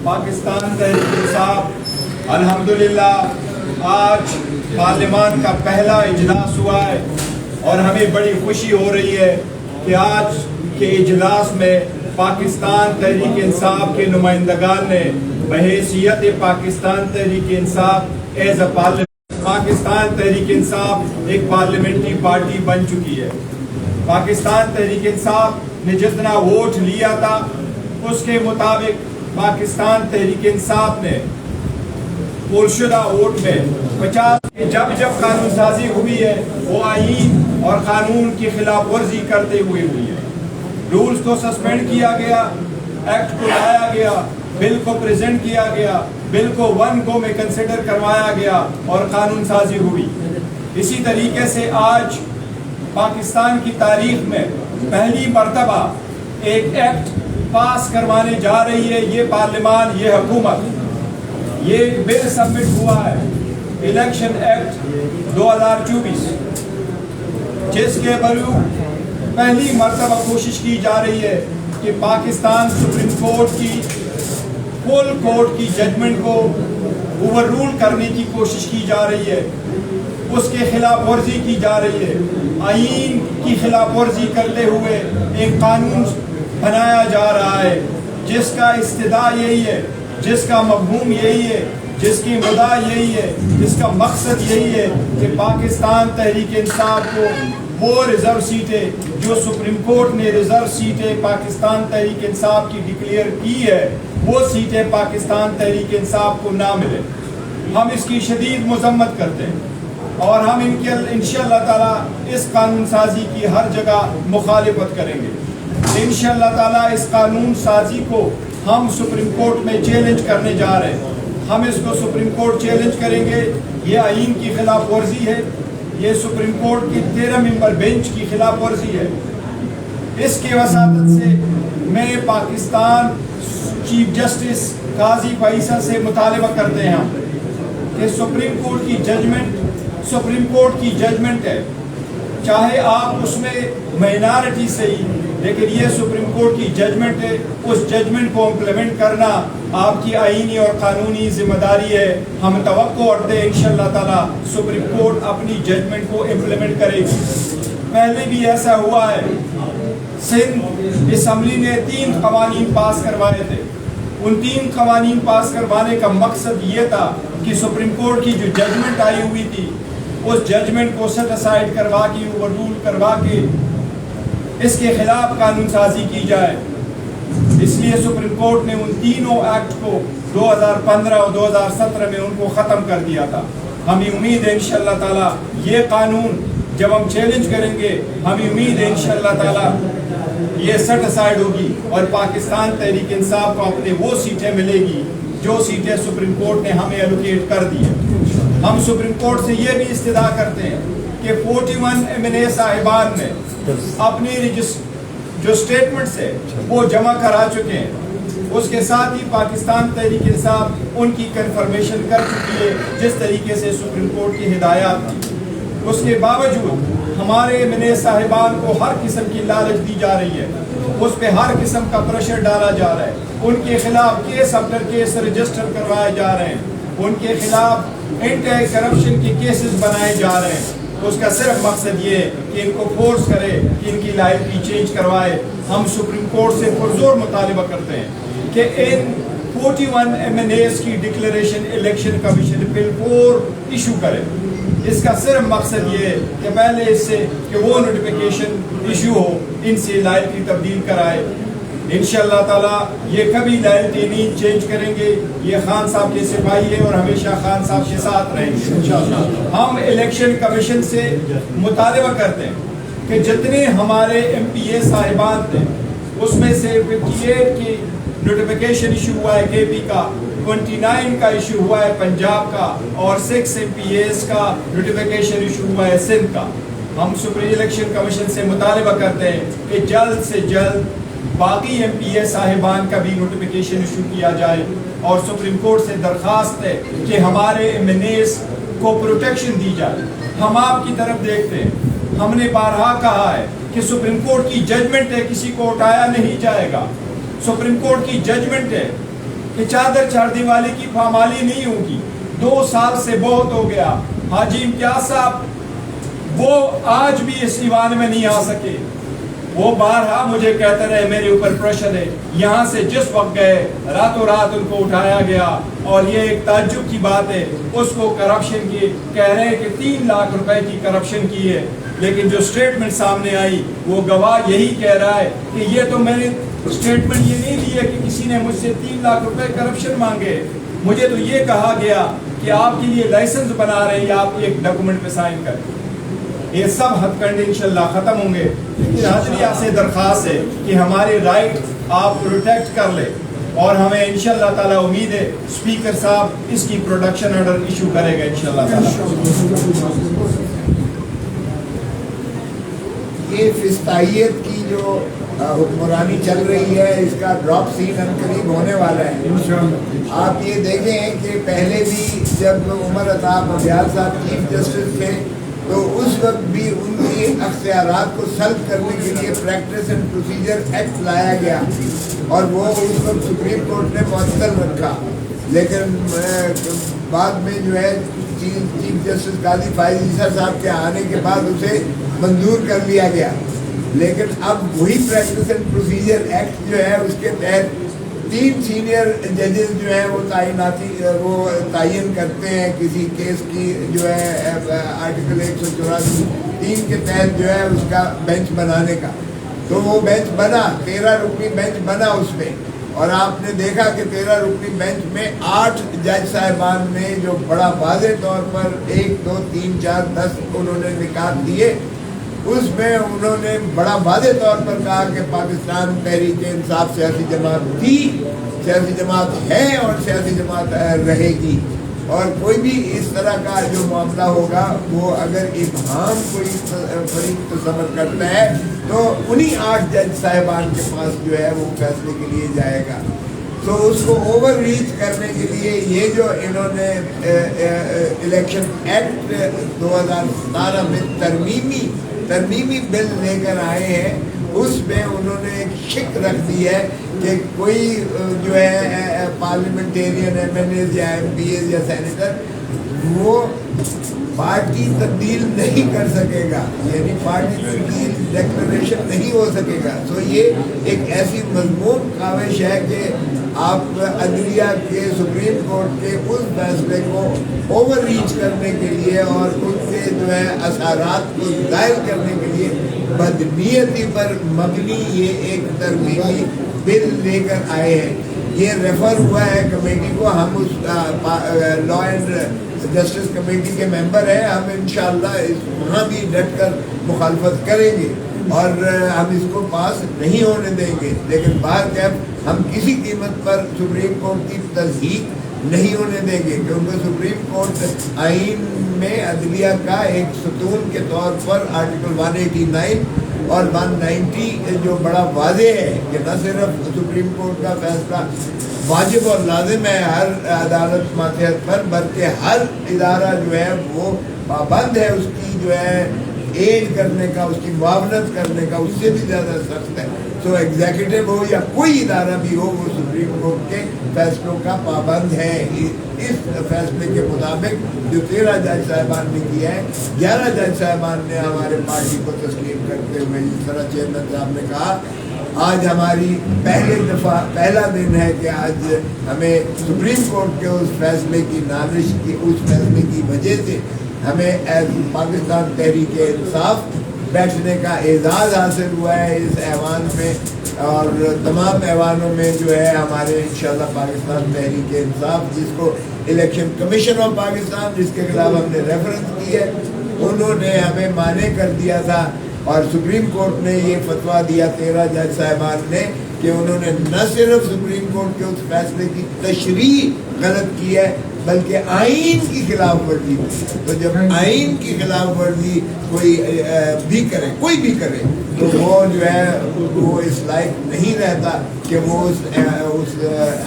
پاکستان تحریک انصاف الحمدللہ آج پارلیمان کا پہلا اجلاس ہوا ہے اور ہمیں بڑی خوشی ہو رہی ہے کہ آج کے اجلاس میں پاکستان تحریک انصاف کے نمائندگان نے بحیثیت پاکستان تحریک انصاف ایز اے پاکستان تحریک انصاف ایک پارلیمنٹری پارٹی بن چکی ہے۔ پاکستان تحریک انصاف نے جتنا ووٹ لیا تھا اس کے مطابق پاکستان تحریک انصاف نے پرشدہ ووٹ میں 50 جب قانون سازی ہوئی ہے وہ آئین اور قانون کی خلاف ورزی کرتے ہوئے ہوئی ہے۔ رولز کو سسپینڈ کیا گیا، ایکٹ کو لایا گیا، بل کو پریزنٹ کیا گیا، بل کو 1 گو میں کنسیڈر کروایا گیا اور قانون سازی ہوئی۔ اسی طریقے سے آج پاکستان کی تاریخ میں پہلی مرتبہ ایک ایکٹ پاس کروانے جا رہی ہے یہ پارلیمان، یہ حکومت۔ یہ بل سبمٹ ہوا ہے الیکشن ایکٹ 2024 جس کے برو پہلی مرتبہ کوشش کی جا رہی ہے کہ پاکستان سپریم کورٹ کی فل کورٹ کی ججمنٹ کو اوور رول کرنے کی کوشش کی جا رہی ہے، اس کے خلاف ورزی کی جا رہی ہے۔ آئین کی خلاف ورزی کرتے ہوئے ایک قانون بنایا جا رہا ہے جس کا استدعا یہی ہے، جس کا مفہوم یہی ہے، جس کی مدعا یہی ہے، جس کا مقصد یہی ہے کہ پاکستان تحریک انصاف کو وہ ریزرو سیٹیں جو سپریم کورٹ نے ریزرو سیٹیں پاکستان تحریک انصاف کی ڈکلیئر کی ہے وہ سیٹیں پاکستان تحریک انصاف کو نہ ملے۔ ہم اس کی شدید مذمت کرتے ہیں اور ہم انشاءاللہ تعالی اس قانون سازی کی ہر جگہ مخالفت کریں گے۔ انشاءاللہ تعالی اس قانون سازی کو ہم سپریم کورٹ میں چیلنج کرنے جا رہے ہیں۔ ہم اس کو سپریم کورٹ چیلنج کریں گے، یہ آئین کی خلاف ورزی ہے، یہ سپریم کورٹ کی 13 ممبر بینچ کی خلاف ورزی ہے۔ اس کی وساطت سے میں پاکستان چیف جسٹس قاضی فیصل سے مطالبہ کرتے ہیں کہ سپریم کورٹ کی ججمنٹ ہے، چاہے آپ اس میں مائنارٹی سے ہی، لیکن یہ سپریم کورٹ کی ججمنٹ ہے، اس ججمنٹ کو امپلیمنٹ کرنا آپ کی آئینی اور قانونی ذمہ داری ہے۔ ہم توقع کرتے ہیں انشاءاللہ تعالی سپریم کورٹ اپنی ججمنٹ کو امپلیمنٹ کرے گی۔ پہلے بھی ایسا ہوا ہے، سندھ اسمبلی نے 3 قوانین پاس کروائے تھے۔ ان 3 قوانین پاس کروانے کا مقصد یہ تھا کہ سپریم کورٹ کی جو ججمنٹ آئی ہوئی تھی اس ججمنٹ کو سیٹ اسائیڈ کروا کے اوور رول کروا کے اس کے خلاف قانون سازی کی جائے۔ اس لیے سپریم کورٹ نے ان تینوں ایکٹ کو 2015 اور 2017 میں ان کو ختم کر دیا تھا۔ ہمیں امید ہے انشاءاللہ تعالی یہ قانون جب ہم چیلنج کریں گے، ہمیں امید ہے انشاءاللہ تعالی یہ سیٹ اسائیڈ ہوگی اور پاکستان تحریک انصاف کو اپنے وہ سیٹیں ملے گی جو سیٹیں سپریم کورٹ نے ہمیں ایلوکیٹ کر دی ہیں۔ ہم سپریم کورٹ سے یہ بھی استدعا کرتے ہیں کہ 41 MNA صاحبان نے اپنی جو سٹیٹمنٹس ہے وہ جمع کرا چکے ہیں، اس کے ساتھ ہی پاکستان تحریک انصاف ان کی کنفرمیشن کر چکی ہے جس طریقے سے سپریم کورٹ کی ہدایات تھی۔ اس کے باوجود ہمارے MNA صاحبان کو ہر قسم کی لالچ دی جا رہی ہے، اس پہ ہر قسم کا پریشر ڈالا جا رہا ہے، ان کے خلاف کیس آفٹر کیس رجسٹر کروائے جا رہے ہیں، ان کے خلاف اینٹی کرپشن کے کیسز بنائے جا رہے ہیں۔ اس کا صرف مقصد یہ ہے کہ ان کو فورس کرے کہ ان کی لائف چینج کروائے۔ ہم سپریم کورٹ سے پرزور مطالبہ کرتے ہیں کہ ان 41 MNAs کی ڈکلیریشن الیکشن کمیشن بل 4 ایشو کرے۔ اس کا صرف مقصد یہ ہے کہ پہلے اس سے کہ وہ نوٹیفیکیشن ایشو ہو، ان سے لائلٹی تبدیل کرائے۔ انشاءاللہ تعالی یہ کبھی لائلٹی نہیں چینج کریں گے، یہ خان صاحب کے سپاہی ہے اور ہمیشہ خان صاحب کے ساتھ رہیں گے۔ ہم الیکشن کمیشن سے مطالبہ کرتے ہیں کہ جتنے ہمارے MPA صاحبان تھے اس میں سے 58 کی نوٹیفیکیشن ایشو ہوا ہے KP کا، 29 کا ایشو ہوا ہے پنجاب کا اور 6 MPAs کا نوٹیفیکیشن ایشو ہوا ہے سندھ کا۔ ہم سپریم الیکشن کمیشن سے مطالبہ کرتے ہیں کہ جلد سے جلد باقی MPA صاحبان کا بھی نوٹیفیکیشن ایشو کیا جائے اور سپریم کورٹ سے درخواست ہے کہ ہمارے MNAs کو پروٹیکشن دی جائے۔ ہم آپ کی طرف دیکھتے ہیں، ہم نے بارہا کہا ہے کہ سپریم کورٹ کی ججمنٹ ہے، کسی کو اٹھایا نہیں جائے گا۔ سپریم کورٹ کی ججمنٹ ہے، کہ چادر چاردی والے کی پامالی نہیں ہوگی. 2 سال سے بہت ہو گیا. حاجی امتیاز صاحب وہ آج بھی اس ایوان میں نہیں آ سکے. وہ بارہا مجھے کہتے رہے میرے اوپر پریشر ہے. یہاں سے جس وقت گئے راتوں رات ان کو اٹھایا گیا. اور یہ ایک تعجب کی بات ہے, اس کو کرپشن کی کہہ رہے ہیں کہ 3 لاکھ روپے کی کرپشن کی ہے, لیکن جو سٹیٹمنٹ سامنے آئی وہ گواہ یہی کہہ رہا ہے کہ یہ تو میں نے سٹیٹمنٹ یہ نہیں دی ہے کہ کسی نے مجھ سے 3 لاکھ روپے کرپشن مانگے. مجھے تو یہ کہا گیا کہ آپ کے لیے لائسنس بنا رہے ہیں یا آپ ایک ڈاکومنٹ پہ سائن کریں. یہ سب ہتھ کنڈے انشاءاللہ ختم ہوں گے. لیکن حاضریہ سے درخواست ہے کہ ہمارے رائٹ آپ پروٹیکٹ کر لیں, اور ہمیں انشاءاللہ تعالی امید ہے اسپیکر صاحب اس کی پروڈکشن آرڈر ایشو کرے گا انشاءاللہ تعالی. یہ فستائیت کی جو حکمرانی چل رہی ہے اس کا ڈراپ سین ان قریب ہونے والا ہے. آپ یہ دیکھیں کہ پہلے بھی جب عمر عطا بندیال صاحب چیف جسٹس تھے تو اس وقت بھی ان کے اختیارات کو سلب کرنے کے لیے پریکٹس اینڈ پروسیجر ایکٹ لایا گیا, اور وہ اس وقت سپریم کورٹ نے معطل رکھا. لیکن بعد میں جو ہے چیف جسٹس قاضی فائز عیسیٰ صاحب کے آنے کے بعد اسے منظور کر لیا گیا. لیکن اب وہی پریکٹس اینڈ پروسیجر ایکٹ جو ہے اس کے تحت 3 سینئر ججز جو ہیں وہ تعین کرتے ہیں کسی کیس کی جو ہے آرٹیکل 184(3) کے تحت جو ہے اس کا بینچ بنانے کا. تو وہ بینچ بنا, 13 رکنی بینچ بنا اس میں, اور آپ نے دیکھا کہ 13 رکنی بینچ میں 8 جج صاحبان نے جو بڑا واضح طور پر 1 2 3 4 10 انہوں نے نکات دیے. اس میں انہوں نے بڑا واضح طور پر کہا کہ پاکستان تحریک انصاف سیاسی جماعت تھی, سیاسی جماعت ہے اور سیاسی جماعت رہے گی. اور کوئی بھی اس طرح کا جو معاملہ ہوگا وہ اگر ابہام کوئی فریق تصور کرتا ہے تو انہی 8 جج صاحبان کے پاس جو ہے وہ فیصلے کے لیے جائے گا. تو اس کو اوور ریچ کرنے کے لیے یہ جو انہوں نے الیکشن ایکٹ 2017 میں ترمیمی بل لے کر آئے ہیں, اس میں انہوں نے ایک شک رکھ دی ہے کہ کوئی جو ہے پارلیمنٹیرین MNAs یا MPAs یا سینیٹر وہ پارٹی تبدیل نہیں کر سکے گا, یعنی پارٹی تبدیل ڈیکلریشن نہیں ہو سکے گا. تو یہ ایک ایسی مضمون کاوش ہے کہ آپ عدلیہ کے سپریم کورٹ کے اس فیصلے کو اوور ریچ کرنے کے لیے اور ان کے جو ہے اثرات کو ظاہر کرنے کے لیے بدنیتی پر مبنی یہ ایک ترمیمی بل لے کر آئے ہیں. یہ ریفر ہوا ہے کمیٹی کو, ہم اس لا اینڈ جسٹس کمیٹی کے ممبر ہیں, ہم انشاءاللہ وہاں بھی ڈٹ کر مخالفت کریں گے اور ہم اس کو پاس نہیں ہونے دیں گے. لیکن بہرکیف ہم کسی قیمت پر سپریم کورٹ کی تصدیق نہیں ہونے دیں گے, کیونکہ سپریم کورٹ آئین میں عدلیہ کا ایک ستون کے طور پر آرٹیکل 189 اور 190 جو بڑا واضح ہے کہ نہ صرف سپریم کورٹ کا فیصلہ واجب اور لازم ہے ہر عدالت ماتحت پر, بلکہ ہر ادارہ جو ہے وہ پابند ہے اس کی جو ہے ایڈ کرنے کا, اس کی معاونت کرنے کا, اس سے بھی زیادہ سخت ہے. تو ایگزیکٹو ہو یا کوئی ادارہ بھی ہو وہ سپریم کورٹ کے فیصلوں کا پابند ہے. اس فیصلے کے مطابق جو 13 جج صاحبان نے کیا ہے, 11 جج صاحبان نے ہمارے پارٹی کو تسلیم کرتے ہوئے جس طرح چیئرمین صاحب نے کہا آج ہماری پہلا دن ہے کہ آج ہمیں سپریم کورٹ کے اس فیصلے کی نازش کی, اس فیصلے کی وجہ سے ہمیں پاکستان تحریک انصاف بیٹھنے کا اعزاز حاصل ہوا ہے اس ایوان میں, اور تمام ایوانوں میں جو ہے ہمارے انشاءاللہ پاکستان تحریک انصاف جس کو الیکشن کمیشن آف پاکستان جس کے خلاف ہم نے ریفرنس کی ہے انہوں نے ہمیں مانع کر دیا تھا, اور سپریم کورٹ نے یہ فتویٰ دیا 13 جج صاحبان نے کہ انہوں نے نہ صرف سپریم کورٹ کے اس فیصلے کی تشریح غلط کی ہے بلکہ آئین کی خلاف ورزی. تو جب آئین کی خلاف ورزی کوئی بھی کرے, کوئی بھی کرے, تو وہ جو ہے وہ اس لائق نہیں رہتا کہ کہ وہ اس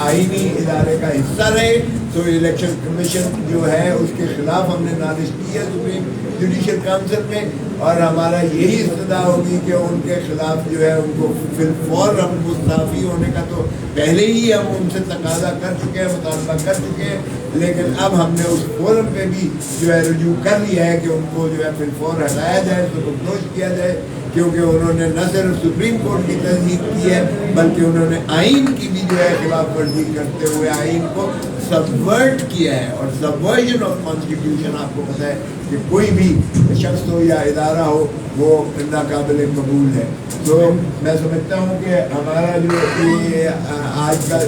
آئینی ادارے کا حصہ رہے. تو الیکشن کمیشن جو ہے اس کے خلاف ہم نے نازش کی ہے سپریم جوڈیشل کونسل میں, اور ہمارا یہی استدعا ہوگی کہ ان کے خلاف جو ہے ان کو فی الفور ہم مستعفی ہونے کا تو پہلے ہی ہم ان سے تقاضا کر چکے ہیں, مطالبہ کر چکے ہیں, لیکن اب ہم نے اس فورم پہ بھی جو ہے رجوع کر لیا ہے کہ ان کو جو ہے فی الفور ہٹایا جائے, تو خاموش کیا جائے, کیونکہ انہوں نے نہ صرف سپریم کورٹ کی تصدیق کی ہے بلکہ انہوں نے آئین کی بھی جو ہے خلاف ورزی کرتے ہوئے آئین کو سبورٹ کیا ہے. اور سبورژن آف کانسٹیٹیوشن آپ کو پتہ ہے کہ کوئی بھی شخص ہو یا ادارہ ہو وہ ناقابل قبول ہے. تو میں سمجھتا ہوں کہ ہمارا جو یہ آج کا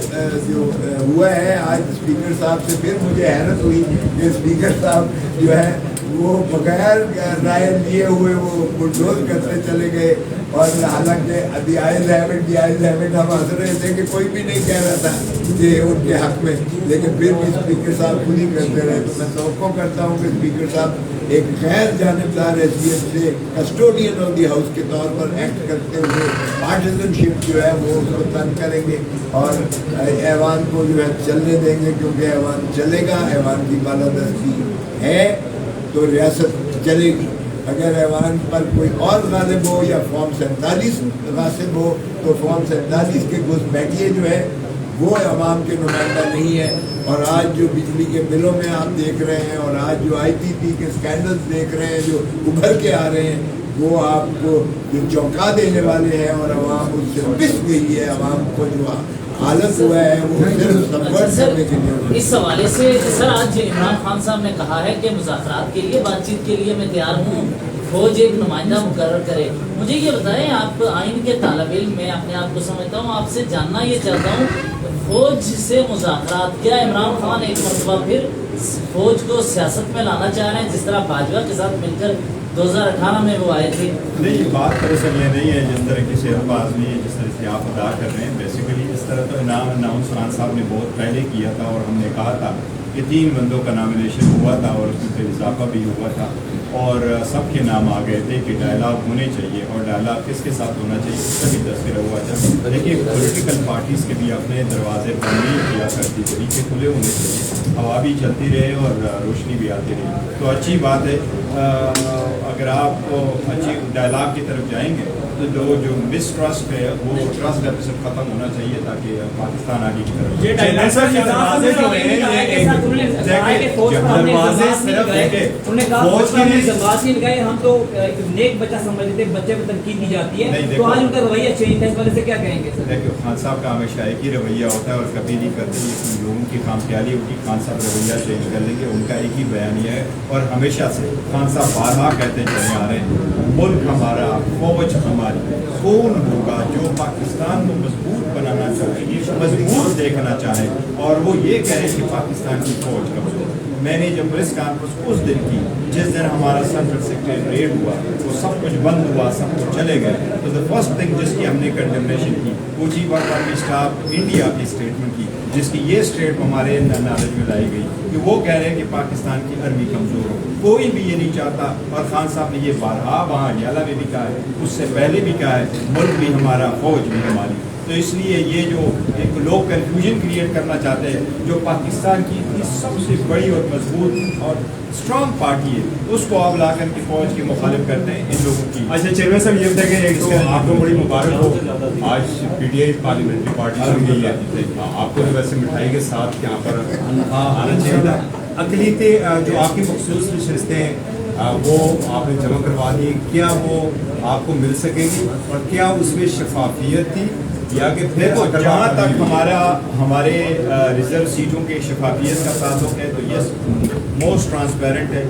جو ہوا ہے, آج اسپیکر صاحب سے پھر مجھے حیرت ہوئی کہ اسپیکر صاحب جو ہے وہ بغیر رائے لیے ہوئے وہ بلڈوز کرتے چلے گئے, اور حالانکہ دیائز ہیبٹ ہم ہنس رہے تھے کہ کوئی بھی نہیں کہہ رہا تھا کہ ان کے حق میں, لیکن پھر بھی اسپیکر صاحب خود ہی کرتے رہے. تو میں توقع کرتا ہوں کہ اسپیکر صاحب ایک غیر جانبدار حیثیت سے کسٹوڈین آف دی ہاؤس کے طور پر ایکٹ کرتے ہوئے پارٹیزن شپ جو ہے وہ اس کو تنگ کریں گے اور ایوان کو جو ہے چلنے دیں گے, کیونکہ ایوان چلے گا, ایوان کی بالادستی ہے تو ریاست چلے گی. اگر ایوان پر کوئی اور غالب ہو یا فارم 47 غاصب ہو تو فارم 47 کے گھسپیٹیے جو ہے وہ عوام کے نمائندہ نہیں ہے. اور آج جو بجلی کے بلوں میں آپ دیکھ رہے ہیں اور آج جو آئی ٹی پی کے اسکینڈلز دیکھ رہے ہیں جو ابھر کے آ رہے ہیں, وہ آپ کو جو چونکا دینے والے ہیں, اور عوام اس سے پس گئی ہے. عوام کو جو حالت ہوا ہے وہ صرف سپورٹ کرنے کے لیے. اس حوالے سے سر آج عمران خان صاحب نے کہا ہے کہ مذاکرات کے لیے, بات چیت کے لیے میں تیار ہوں, فوج ایک نمائندہ مقرر کرے. مجھے یہ بتائیں, آپ آئین کے طالب علم میں اپنے آپ کو سمجھتا ہوں, آپ سے جاننا یہ چاہتا ہوں فوج سے مذاکرات, کیا عمران خان ایک مرتبہ پھر فوج کو سیاست میں لانا چاہ رہے ہیں جس طرح باجوہ کے ساتھ مل کر 2018 میں وہ آئے تھے؟ نہیں, بات دراصل یہ نہیں ہے جس طرح کی صحت باز نہیں ہے جس طرح سے آپ ادا کر رہے ہیں. بیسیکلی اس طرح تو اناؤنس خان صاحب نے بہت پہلے کیا تھا, اور ہم نے کہا تھا کہ 3 بندوں کا نامینیشن ہوا تھا اور اس میں پھر اضافہ بھی ہوا تھا, اور سب کے نام آ گئے تھے کہ ڈائلاگ ہونے چاہیے, اور ڈائلاگ کس کے ساتھ ہونا چاہیے اس کا بھی تذکرہ ہوا تھا. دیکھیے, پولیٹیکل پارٹیز کے بھی اپنے دروازے بند نہیں کیا کرتی, طریقے کھلے ہونے چاہیے, ہوا بھی چلتی رہے اور روشنی بھی آتی رہے, تو اچھی بات ہے. اگر آپ اچھی ڈائلاگ کی طرف جائیں گے تو جو مس ٹرسٹ ہے وہ ٹرسٹ ڈیفیسٹ ختم ہونا چاہیے تاکہ پاکستان آگے کی طرف. یہ دروازے جو ہیں ہم تو نیک بچہ سمجھتے تھے, بچے کو تنقید دی جاتی ہے, تو آج ان کا رویہ چینج ہے, اس وجہ سے کیا کہیں گے؟ دیکھو, خان صاحب کا ہمیشہ ایک ہی رویہ ہوتا ہے اور کبھی نہیں کرتے, لوگوں کی خام خیالی ہوگی, خان صاحب رویہ چینج کر لیں گے, ان کا ایک ہی بیانیہ ہے. اور ہمیشہ سے خان صاحب بارہا کہتے چلے آ رہے ہیں, ملک ہمارا, فوج ہماری, کون ہوگا جو پاکستان کو مضبوط بنانا چاہے, مضبوط دیکھنا چاہے, اور وہ یہ کہہ رہے کہ پاکستان کی فوج کمزور. میں نے جب پریس کانفرنس اس دن کی جس دن ہمارا سینٹرل سیکرٹریٹ ریڈ ہوا, وہ سب کچھ بند ہوا, سب کچھ چلے گئے, تو دا فرسٹ تھنگ جس کی ہم نے کنڈمنیشن کی وہ chief of army staff India کی اسٹیٹمنٹ کی, جس کی یہ اسٹیٹ ہمارے نالج میں لائی گئی کہ وہ کہہ رہے ہیں کہ پاکستان کی آرمی کمزور ہو. کوئی بھی یہ نہیں چاہتا, اور خان صاحب نے یہ بارہا وہاں یالا میں بھی کہا ہے, اس سے پہلے بھی کہا ہے, ملک بھی ہمارا, فوج بھی ہماری. تو اس لیے یہ جو ایک لوگ کنفیوژن کریٹ کرنا چاہتے ہیں, جو پاکستان کی اتنی سب سے بڑی اور مضبوط اور اسٹرانگ پارٹی ہے, اس کو آپ لا کر کے فوج کے مخالف کرتے ہیں ان لوگوں کی. اچھا چیئرمین صاحب, یہ بتائیں کہ آپ کو بڑی مبارک ہو, آج P T I parliamentary party بن گئی ہے, آپ کو ویسے مٹھائی کے ساتھ یہاں پر آنا چاہیے تھا. اقلیتیں جو آپ کی مخصوص نشستیں ہیں وہ آپ نے جمع کروا دی, کیا وہ آپ کو مل سکے گی, اور کیا اس میں شفافیت تھی یا کہ پھر جہاں تک ہمارے ریزرو سیٹوں کے شفافیت کا تعلق ہے تو یس موسٹ ٹرانسپیرنٹ ہے.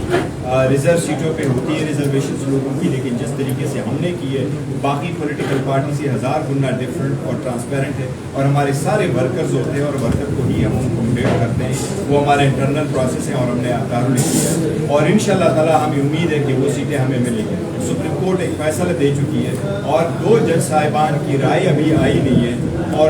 ریزرو سیٹوں پہ ہوتی ہے ریزرویشنز لوگوں کی, لیکن جس طریقے سے ہم نے کی ہے باقی پولیٹیکل پارٹی سے 1000 گنا ڈفرینٹ اور ٹرانسپیرنٹ ہے, اور ہمارے سارے ورکرز ہوتے ہیں اور ورکر کو ہی ہم اکوموڈیٹ کرتے ہیں, وہ ہمارا انٹرنل پروسیس ہے اور ہم نے کاروں نے کیا ہے, اور ان شاء اللہ تعالیٰ ہمیں امید ہے کہ وہ سیٹیں ہمیں ملیں گی. سپریم کورٹ ایک فیصلہ دے چکی ہے, اور 2 جج صاحبان کی رائے ابھی آئی نہیں ہے, اور